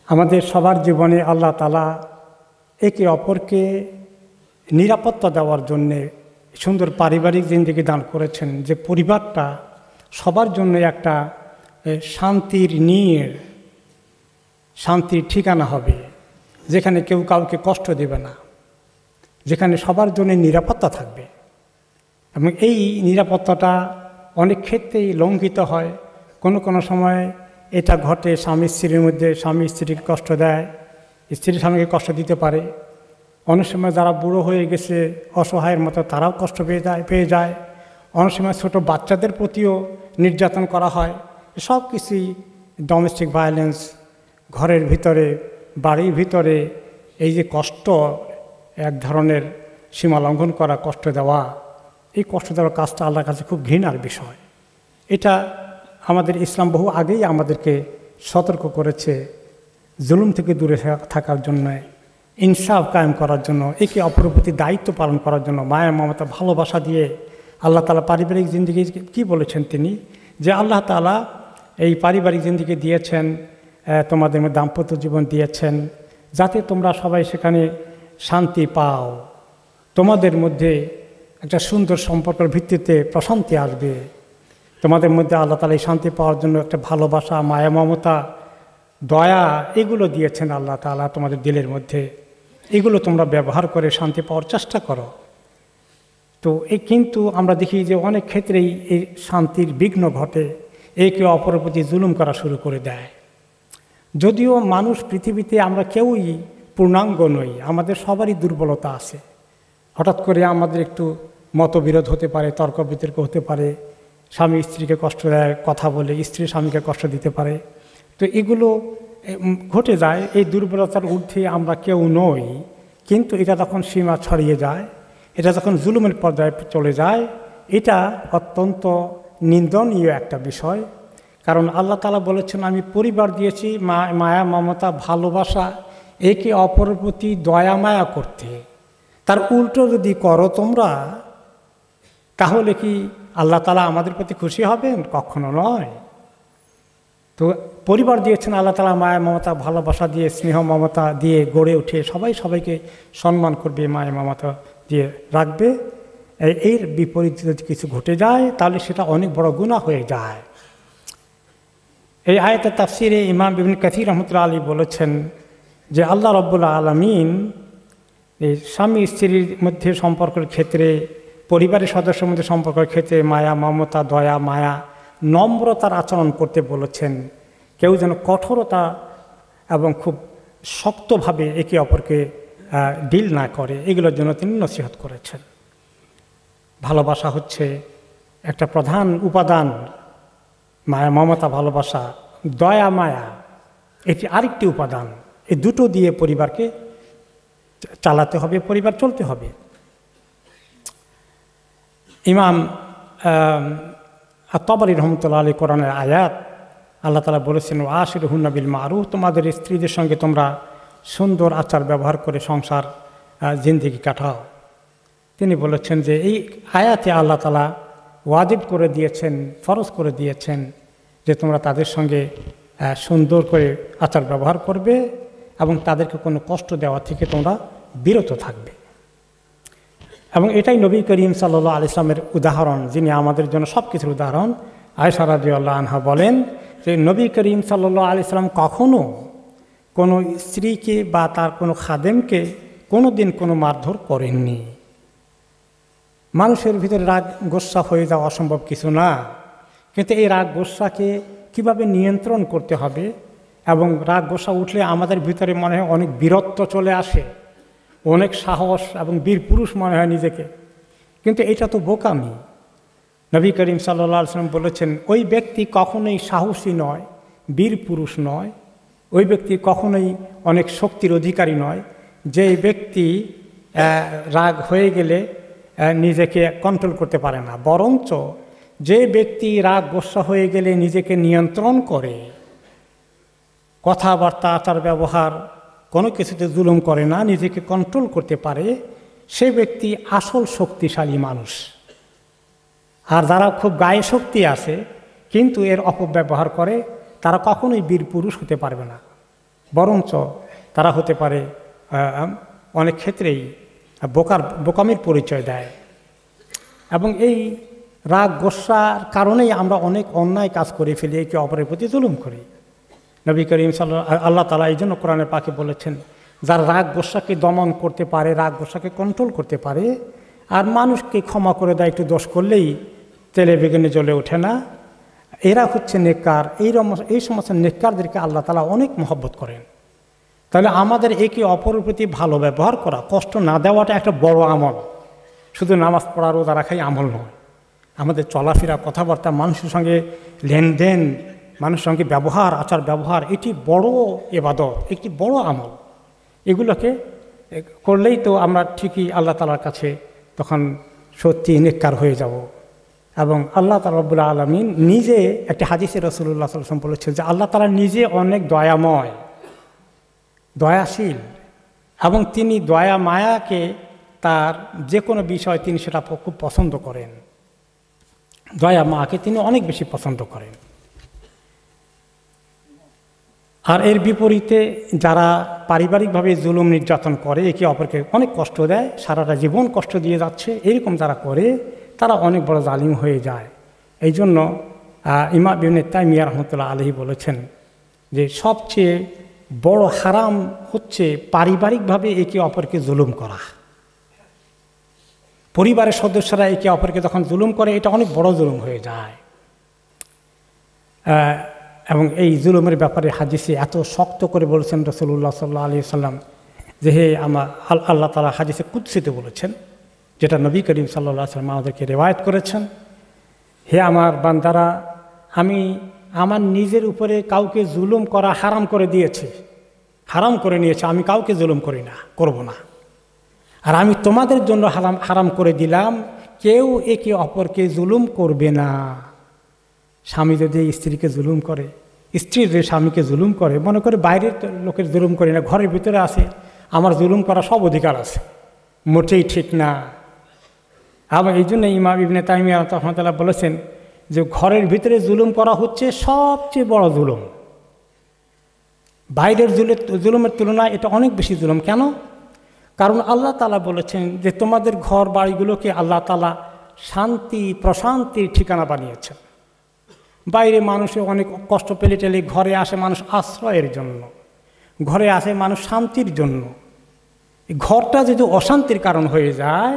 আমাদের সবার জীবনে আল্লাহ তাআলা একে অপরকে নিরাপত্তা দেওয়ার জন্যে সুন্দর পারিবারিক জিন্দেগি দান করেছেন, যে পরিবারটা সবার জন্য একটা শান্তির ঠিকানা হবে, যেখানে কেউ কাউকে কষ্ট দেবে না, যেখানে সবার জন্য নিরাপত্তা থাকবে। এবং এই নিরাপত্তাটা অনেক ক্ষেত্রেই লঙ্ঘিত হয়। কোনো কোনো সময় এটা ঘটে স্বামী স্ত্রীর মধ্যে, স্বামী স্ত্রীকে কষ্ট দেয়, স্ত্রী স্বামীকে কষ্ট দিতে পারে। অনেক সময় যারা বুড়ো হয়ে গেছে অসহায়ের মতো তারাও কষ্ট পেয়ে যায়। অনেক সময় ছোটো বাচ্চাদের প্রতিও নির্যাতন করা হয়। সব কিছুই ডোমেস্টিক ভায়োলেন্স, ঘরের ভিতরে বাড়ির ভিতরে এই যে কষ্ট, এক ধরনের সীমা লঙ্ঘন করা, কষ্ট দেওয়া, এই কষ্ট দেওয়ার কাজটা আল্লাহর কাছে খুব ঘৃণার বিষয়। এটা আমাদের ইসলাম বহু আগেই আমাদেরকে সতর্ক করেছে জুলুম থেকে দূরে থাকার জন্য, ইনসাফ কায়েম করার জন্য, একে অপরের প্রতি দায়িত্ব পালন করার জন্য, মায়া মমতা ভালোবাসা দিয়ে। আল্লাহ তাআলা পারিবারিক জিন্দেগি কি বলেছেন তিনি, যে আল্লাহ তাআলা এই পারিবারিক জিন্দেগি দিয়েছেন, তোমাদের মধ্যে দাম্পত্য জীবন দিয়েছেন, যাতে তোমরা সবাই সেখানে শান্তি পাও, তোমাদের মধ্যে একটা সুন্দর সম্পর্কের ভিত্তিতে প্রশান্তি আসবে। তোমাদের মধ্যে আল্লাহ তাআলা এই শান্তি পাওয়ার জন্য একটা ভালোবাসা, মায়া মমতা, দয়া, এগুলো দিয়েছেন আল্লাহ তাআলা তোমাদের দিলের মধ্যে। এগুলো তোমরা ব্যবহার করে শান্তি পাওয়ার চেষ্টা করো। তো কিন্তু আমরা দেখি যে অনেক ক্ষেত্রেই এই শান্তির বিঘ্ন ঘটে, একে অপরের প্রতি জুলুম করা শুরু করে দেয়। যদিও মানুষ পৃথিবীতে আমরা কেউই পূর্ণাঙ্গ নই, আমাদের সবারই দুর্বলতা আছে। হঠাৎ করে আমাদের একটু মতবিরোধ হতে পারে, তর্ক বিতর্ক হতে পারে, স্বামী স্ত্রীকে কষ্ট দেয় কথা বলে, স্ত্রী স্বামীকে কষ্ট দিতে পারে। তো এগুলো ঘটে যায়। এই দুর্বলতার ঊর্ধ্বে আমরা কেউ নই, কিন্তু এটা যখন সীমা ছড়িয়ে যায়, এটা যখন জুলুমের পর্যায়ে চলে যায়, এটা অত্যন্ত নিন্দনীয় একটা বিষয়। কারণ আল্লাহ তাআলা বলেছেন, আমি পরিবার দিয়েছি মায়া মমতা ভালোবাসা, একে অপরের প্রতি দয়া মায়া করতে। তার উল্টো যদি করো তোমরা, তাহলে কি আল্লাহ তাআলা আমাদের প্রতি খুশি হবেন? কখনো নয়। তো পরিবার দিয়েছেন আল্লাহ তাআলা মায়া মমতা ভালোবাসা দিয়ে, স্নেহ মমতা দিয়ে গড়ে উঠে সবাই সবাইকে সম্মান করবে, মায়া মমতা দিয়ে রাখবে। এর বিপরীতে যদি কিছু ঘটে যায়, তাহলে সেটা অনেক বড় গুনাহ হয়ে যায়। এই আয়াতের তাফসিরে ইমাম ইবনে কাসির রাহমাতুল্লাহ আলাইহি বলেছেন যে আল্লাহ রাব্বুল আলামিন এই স্বামী স্ত্রীর মধ্যে সম্পর্কের ক্ষেত্রে, পরিবারের সদস্যের মধ্যে সম্পর্কের ক্ষেত্রে মায়া মমতা, দয়া মায়া, নম্রতার আচরণ করতে বলেছেন। কেউ যেন কঠোরতা এবং খুব শক্তভাবে একে অপরকে ডিল না করে, এগুলোর জন্য তিনি নসিহত করেছেন। ভালোবাসা হচ্ছে একটা প্রধান উপাদান, মায়া মমতা ভালোবাসা, দয়া মায়া এটি আরেকটি উপাদান। এই দুটো দিয়ে পরিবারকে চালাতে হবে, পরিবার চলতে হবে। ইমাম আত-তাবারী রাহমাতুল্লাহ আলাইহি কোরআনের আয়াত, আল্লাহ তাআলা বলেছেন, ওয়াশিরহুন্না বিল মারুফ, তোমাদের স্ত্রীদের সঙ্গে তোমরা সুন্দর আচার ব্যবহার করে সংসার জিন্দেগি কাটাও। তিনি বলেছেন যে এই আয়াতে আল্লাহ তাআলা ওয়াজিব করে দিয়েছেন, ফরজ করে দিয়েছেন যে তোমরা তাদের সঙ্গে সুন্দর করে আচার ব্যবহার করবে এবং তাদেরকে কোনো কষ্ট দেওয়া থেকে তোমরা বিরত থাকবে। এবং এটাই নবী করিম সাল্লাল্লাহু আলাইহি ওয়াসাল্লামের উদাহরণ, যিনি আমাদের জন্য সব কিছুর উদাহরণ। আয়েশা রাদিয়াল্লাহু আনহা বলেন যে নবী করিম সাল্লাল্লাহু আলাইহি ওয়াসাল্লাম কখনো কোনো স্ত্রীকে বা তার কোনো খাদেমকে কোনো দিন কোনো মারধর করেননি। মানুষের ভিতরে রাগ গোসা হয়ে যাওয়া অসম্ভব কিছু না, কিন্তু এই রাগ গোসাকে কীভাবে নিয়ন্ত্রণ করতে হবে, এবং রাগ গোসা উঠলে আমাদের ভিতরে মনে হয় অনেক বীরত্ব চলে আসে, অনেক সাহস এবং বীর পুরুষ মনে হয় নিজেকে, কিন্তু এটা তো বোকামি। নবী করিম সাল্লাল্লাহু আলাইহি ওয়াসাল্লাম বলেছেন, ওই ব্যক্তি কখনোই সাহসী নয়, বীর পুরুষ নয়, ওই ব্যক্তি কখনোই অনেক শক্তির অধিকারী নয়, যে ব্যক্তি রাগ হয়ে গেলে নিজেকে কন্ট্রোল করতে পারে না, বরঞ্চ যে ব্যক্তি রাগ গোসা হয়ে গেলে নিজেকে নিয়ন্ত্রণ করে, কথাবার্তা আচার ব্যবহার কোনো কিছুতে জুলুম করে না, নিজেকে কন্ট্রোল করতে পারে, সে ব্যক্তি আসল শক্তিশালী মানুষ। আর যারা খুব গায়ে শক্তি আছে কিন্তু এর অপব্যবহার করে, তারা কখনোই বীর পুরুষ হতে পারবে না, বরঞ্চ তারা হতে পারে অনেক ক্ষেত্রেই বোকামির পরিচয় দেয়। এবং এই রাগ গোস্সার কারণেই আমরা অনেক অন্যায় কাজ করে ফেলি, একে অপরের প্রতি জুলুম করি। নবী করিম আল্লাহ তাআলা এই জন্য কোরআনের পাকে বলেছেন, যারা রাগ গোস্সাকে দমন করতে পারে, রাগ গোস্সাকে কন্ট্রোল করতে পারে, আর মানুষকে ক্ষমা করে দেয়, একটু দোষ করলেই তেলে বেগুনে জ্বলে ওঠে না, এরা হচ্ছে নেককার। এই সমস্ত নেককারদেরকে আল্লাহ তাআলা অনেক মহব্বত করেন। তাহলে আমাদের একে অপরের প্রতি ভালো ব্যবহার করা, কষ্ট না দেওয়াটা একটা বড় আমল। শুধু নামাজ পড়া রোজা রাখাই আমল নয়, আমাদের চলাফেরা, কথাবার্তা, মানুষের সঙ্গে লেনদেন, মানুষের সঙ্গে ব্যবহার, আচার ব্যবহার, এটি বড় ইবাদত, একটি বড় আমল। এগুলোকে করলেই তো আমরা ঠিকই আল্লাহ তাআলার কাছে তখন সত্যি নেককার হয়ে যাব। এবং আল্লাহ তাআলা রব্বুল আলামিন নিজে একটি হাদিসে রাসূলুল্লাহ সাল্লাল্লাহু আলাইহি ওয়াসাল্লাম বলেছেন যে আল্লাহ তাআলা নিজে অনেক দয়াময়, দয়াশীল, এবং তিনি দয়া মায়াকে তার যে কোনো বিষয় তিনি সেটা খুব পছন্দ করেন। দয়া মাকে তিনি অনেক বেশি পছন্দ করেন। আর এর বিপরীতে যারা পারিবারিকভাবে জুলুম নির্যাতন করে, একে অপরকে অনেক কষ্ট দেয়, সারাটা জীবন কষ্ট দিয়ে যাচ্ছে, এরকম যারা করে তারা অনেক বড় জালিম হয়ে যায়। এই জন্য ইমাম ইবনে তাইমিয়া রাহমাতুল্লাহ আলাইহি বলেছেন যে সবচেয়ে বড় হারাম হচ্ছে পারিবারিকভাবে একে অপরকে জুলুম করা। পরিবারের সদস্যরা একে অপরকে যখন জুলুম করে, এটা অনেক বড় জুলুম হয়ে যায়। এবং এই জুলুমের ব্যাপারে হাদিসে এত শক্ত করে বলেছেন রাসূলুল্লাহ সাল্লাল্লাহু আলাইহি ওয়াসাল্লাম যে হে আল্লাহ তাআলা হাদিসে কুদসিতে বলেছেন, যেটা নবী করিম সাল্লাল্লাহু আলাইহি ওয়াসাল্লাম আমাদেরকে রিওয়ায়াত করেছেন, হে আমার বান্দারা, আমি আমার নিজের উপরে কাউকে জুলুম করা হারাম করে দিয়েছি, হারাম করে নিয়েছি, আমি কাউকে জুলুম করি না, করব না। আর আমি তোমাদের জন্য হারাম করে দিলাম, কেউ একে অপরকে জুলুম করবে না। স্বামী যদি স্ত্রীকে জুলুম করে, স্ত্রী যদি স্বামীকে জুলুম করে, মনে করে বাইরের লোকের জুলুম করি না, ঘরের ভিতরে আছে, আমার জুলুম করা সব অধিকার আছে, মোটেই ঠিক না। আবার এই জন্য ইমাম ইবনে তাইমিয়া রাহমাতুল্লাহ বলেছেন যে ঘরের ভিতরে জুলুম করা হচ্ছে সবচেয়ে বড় জুলুম। বাইরের জুলুমের তুলনায় এটা অনেক বেশি জুলুম। কেন? কারণ আল্লাহ তাআলা বলেছেন যে তোমাদের ঘর বাড়িগুলোকে আল্লাহ তাআলা শান্তি প্রশান্তির ঠিকানা বানিয়েছেন। বাইরে মানুষে অনেক কষ্ট পেলে টেলে ঘরে আসে মানুষ আশ্রয়ের জন্য, ঘরে আসে মানুষ শান্তির জন্য। ঘরটা যদি অশান্তির কারণ হয়ে যায়,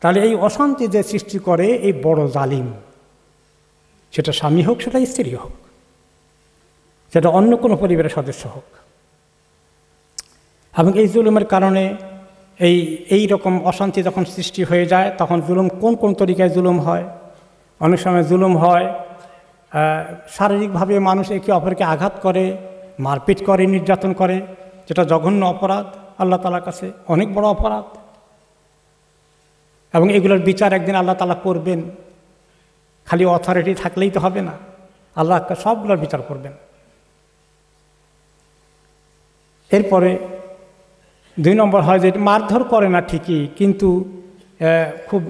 তাহলে এই অশান্তি যে সৃষ্টি করে এই বড় জালিম, সেটা স্বামী হোক, সেটা স্ত্রী হোক, সেটা অন্য কোনো পরিবারের সদস্য হোক। এবং এই জুলুমের কারণে এই রকম অশান্তি যখন সৃষ্টি হয়ে যায়, তখন জুলুম কোন কোন তরিকায় জুলুম হয়? অনেক সময় জুলুম হয় শারীরিকভাবে, মানুষ একে অপরকে আঘাত করে, মারপিট করে, নির্যাতন করে, যেটা জঘন্য অপরাধ, আল্লাহ তাআলার কাছে অনেক বড় অপরাধ। এবং এগুলোর বিচার একদিন আল্লাহ তাআলা করবেন। খালি অথরিটি থাকলেই তো হবে না, আল্লাহ সবগুলোর বিচার করবেন। এরপরে 2 নম্বর হয় যে মারধর করে না ঠিকই, কিন্তু খুব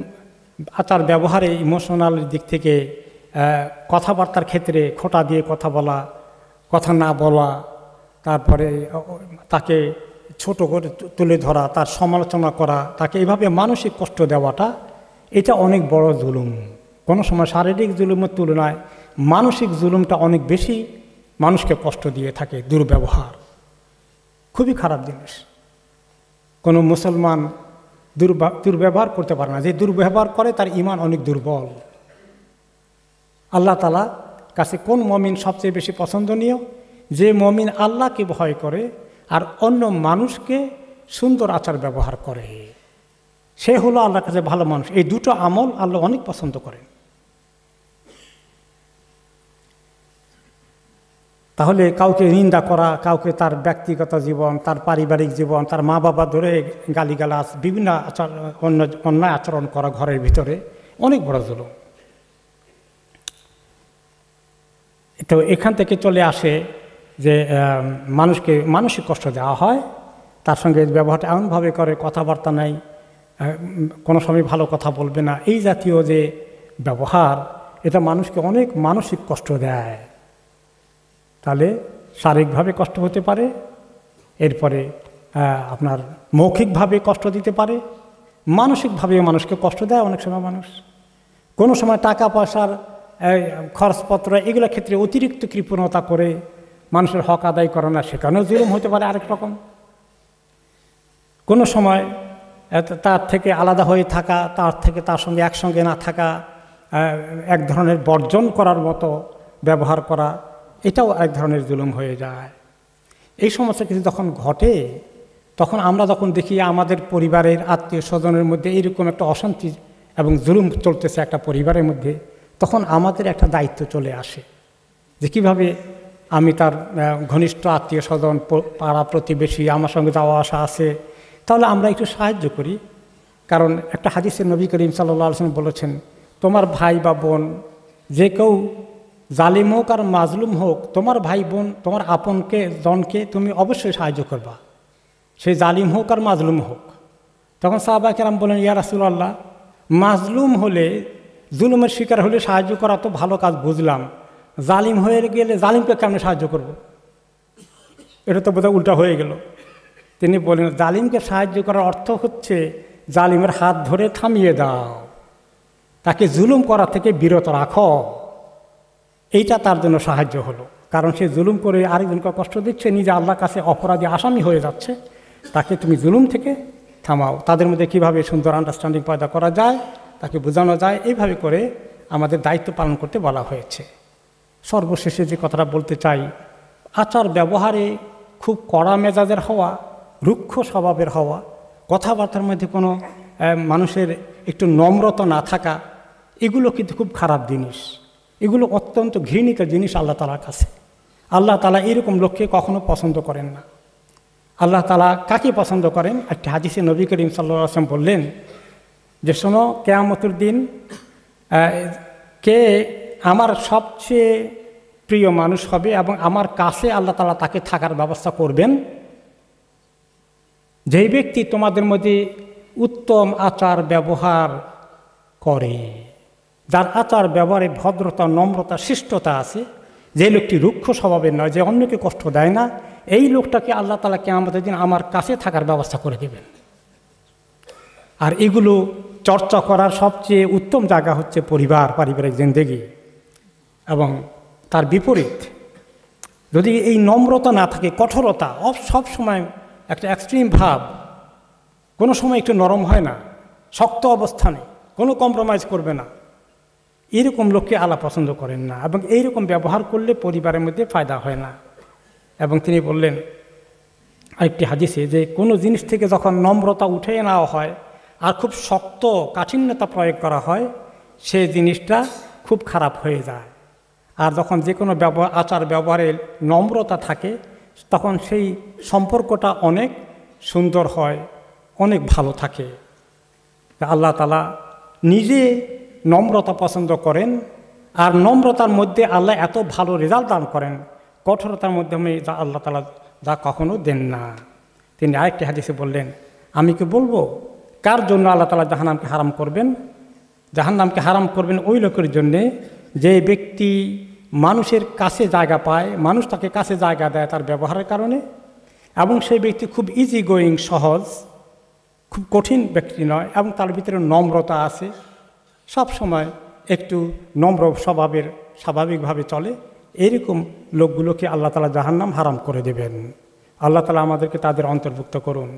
আচার ব্যবহারে, ইমোশনাল দিক থেকে, কথাবার্তার ক্ষেত্রে খোঁটা দিয়ে কথা বলা, কথা না বলা, তারপরে তাকে ছোট করে তুলে ধরা, তার সমালোচনা করা, তাকে এইভাবে মানসিক কষ্ট দেওয়াটা, এটা অনেক বড় জুলুম। কোনো সময় শারীরিক জুলুমের তুলনায় মানসিক জুলুমটা অনেক বেশি মানুষকে কষ্ট দিয়ে থাকে। দুর্ব্যবহার খুবই খারাপ জিনিস। কোনো মুসলমান দুর্ব্যবহার করতে পারে না। যে দুর্ব্যবহার করে তার ঈমান অনেক দুর্বল। আল্লাহ তাআলা কাছে কোন মুমিন সবচেয়ে বেশি পছন্দনীয়? যে মুমিন আল্লাহকে ভয় করে আর অন্য মানুষকে সুন্দর আচার ব্যবহার করে, সে হলো আল্লাহর কাছে ভালো মানুষ। এই দুটো আমল আল্লাহ অনেক পছন্দ করেন। তাহলে কাউকে নিন্দা করা, কাউকে তার ব্যক্তিগত জীবন, তার পারিবারিক জীবন, তার মা বাবা ধরে গালিগালাজ, বিভিন্ন অন্যায় আচরণ করা ঘরের ভিতরে অনেক বড় জুলুম। তো এখান থেকে চলে আসে যে মানুষকে মানসিক কষ্ট দেওয়া হয়, তার সঙ্গে ব্যবহারটা এমনভাবে করে, কথাবার্তা নাই, কোনো সময় ভালো কথা বলবে না, এই জাতীয় যে ব্যবহার, এটা মানুষকে অনেক মানসিক কষ্ট দেয়। তাহলে শারীরিকভাবে কষ্ট হতে পারে, এরপরে আপনার মৌখিকভাবে কষ্ট দিতে পারে, মানসিকভাবে মানুষকে কষ্ট দেয় অনেক সময় মানুষ। কোনো সময় টাকা পয়সার খরচপত্র এগুলোর ক্ষেত্রে অতিরিক্ত কৃপণতা করে মানুষের হক আদায় করে না, সেখানেও জুলুম হতে পারে আরেক রকম। কোনো সময় তার থেকে আলাদা হয়ে থাকা, তার সঙ্গে একসঙ্গে না থাকা, এক ধরনের বর্জন করার মতো ব্যবহার করা, এটাও এক ধরনের জুলুম হয়ে যায়। এই সমস্ত কিছু যখন ঘটে, তখন আমরা যখন দেখি আমাদের পরিবারের আত্মীয় স্বজনের মধ্যে এইরকম একটা অশান্তি এবং জুলুম চলতেছে একটা পরিবারের মধ্যে, তখন আমাদের একটা দায়িত্ব চলে আসে যে কীভাবে আমি তার ঘনিষ্ঠ আত্মীয় স্বজন, পাড়া প্রতিবেশী, আমার সঙ্গে যাওয়া আসা আছে, তাহলে আমরা একটু সাহায্য করি। কারণ একটা হাদিসে নবী করিম সাল্লাল্লাহু আলাইহি ওয়াসাল্লাম বলেছেন, তোমার ভাই বা বোন যে কেউ জালিম হোক আর মাজলুম হোক, তোমার ভাই বোন, তোমার আপনকে জনকে তুমি অবশ্যই সাহায্য করবা, সে জালিম হোক আর মাজলুম হোক। তখন সাহাবায়ে কেরাম বলেন, ইয়া রাসূলুল্লাহ, মাজলুম হলে, জুলুমের শিকার হলে সাহায্য করা তো ভালো কাজ বুঝলাম, জালিম হয়ে গেলে জালিমকে কেমন সাহায্য করব? এটা তো বোধহয় উল্টা হয়ে গেল। তিনি বলেন, জালিমকে সাহায্য করার অর্থ হচ্ছে জালিমের হাত ধরে থামিয়ে দাও, তাকে জুলুম করা থেকে বিরত রাখো। এইটা তার জন্য সাহায্য হলো, কারণ সে জুলুম করে আরেকজনকে কষ্ট দিচ্ছে, নিজে আল্লাহর কাছে অপরাধী আসামি হয়ে যাচ্ছে। তাকে তুমি জুলুম থেকে থামাও। তাদের মধ্যে কীভাবে সুন্দর আন্ডারস্ট্যান্ডিং পয়দা করা যায়, তাকে বোঝানো যায়, এইভাবে করে আমাদের দায়িত্ব পালন করতে বলা হয়েছে। সর্বশেষে যে কথাটা বলতে চাই, আচার ব্যবহারে খুব কড়া মেজাজের হওয়া, রুক্ষ স্বভাবের হওয়া, কথাবার্তার মধ্যে কোনো মানুষের একটু নম্রতা না থাকা, এগুলো কিন্তু খুব খারাপ জিনিস। এগুলো অত্যন্ত ঘৃণিত জিনিস আল্লাহ তাআলার কাছে। আল্লাহ তাআলা এরকম লোককে কখনো পছন্দ করেন না। আল্লাহ তাআলা কাকে পছন্দ করেন? একটা হাদিসে নবী করিম সাল্লাল্লাহু আলাইহি ওয়াসাল্লাম বললেন যে, শোনো, কিয়ামতের দিন কে আমার সবচেয়ে প্রিয় মানুষ হবে এবং আমার কাছে আল্লাহ তাআলা তাকে থাকার ব্যবস্থা করবেন, যেই ব্যক্তি তোমাদের মধ্যে উত্তম আচার ব্যবহার করে, যার আচার ব্যবহারে ভদ্রতা, নম্রতা, শিষ্টতা আছে, যে লোকটি রুক্ষ স্বভাবের নয়, যে অন্যকে কষ্ট দেয় না, এই লোকটাকে আল্লাহ তাআলা কিয়ামতের দিন আমার কাছে থাকার ব্যবস্থা করে দেবেন। আর এগুলো চর্চা করার সবচেয়ে উত্তম জায়গা হচ্ছে পরিবার, পারিবারিক জিন্দেগি। এবং তার বিপরীত, যদি এই নম্রতা না থাকে, কঠোরতা, সব সময় একটা এক্সট্রিম ভাব, কোনো সময় একটু নরম হয় না, শক্ত অবস্থানে কোনো কম্প্রোমাইজ করবে না, এরকম লোককে আল্লাহ পছন্দ করেন না। এবং এইরকম ব্যবহার করলে পরিবারের মধ্যে ফায়দা হয় না। এবং তিনি বললেন আরেকটি হাদিসে যে, কোনো জিনিস থেকে যখন নম্রতা উঠে নেওয়া হয় আর খুব শক্ত কাঠিন্যতা প্রয়োগ করা হয়, সেই জিনিসটা খুব খারাপ হয়ে যায়। আর যখন যে কোনো আচার ব্যবহারে নম্রতা থাকে, তখন সেই সম্পর্কটা অনেক সুন্দর হয়, অনেক ভালো থাকে। আল্লাহ তাআলা নিজে নম্রতা পছন্দ করেন, আর নম্রতার মধ্যে আল্লাহ এত ভালো রেজাল্ট দান করেন, কঠোরতার মাধ্যমে যা আল্লাহ তাআলা যা কখনো দেন না। তিনি আরেকটি হাদিসে বললেন, আমি কি বলবো কার জন্য আল্লাহ তাআলা জাহান্নামকে হারাম করবেন? জাহান্নামকে হারাম করবেন ওই লোকের জন্যে যে ব্যক্তি মানুষের কাছে জায়গা পায়, মানুষ তাকে কাছে জায়গা দেয় তার ব্যবহারের কারণে, এবং সেই ব্যক্তি খুব ইজি গোয়িং, সহজ, খুব কঠিন ব্যক্তি নয়, এবং তার ভিতরে নম্রতা আছে, সব সময় একটু নম্র স্বভাবের, স্বাভাবিকভাবে চলে, এরকম লোকগুলোকে আল্লাহ তাআলা জাহান্নাম হারাম করে দেবেন। আল্লাহ তাআলা আমাদেরকে তাদের অন্তর্ভুক্ত করুন।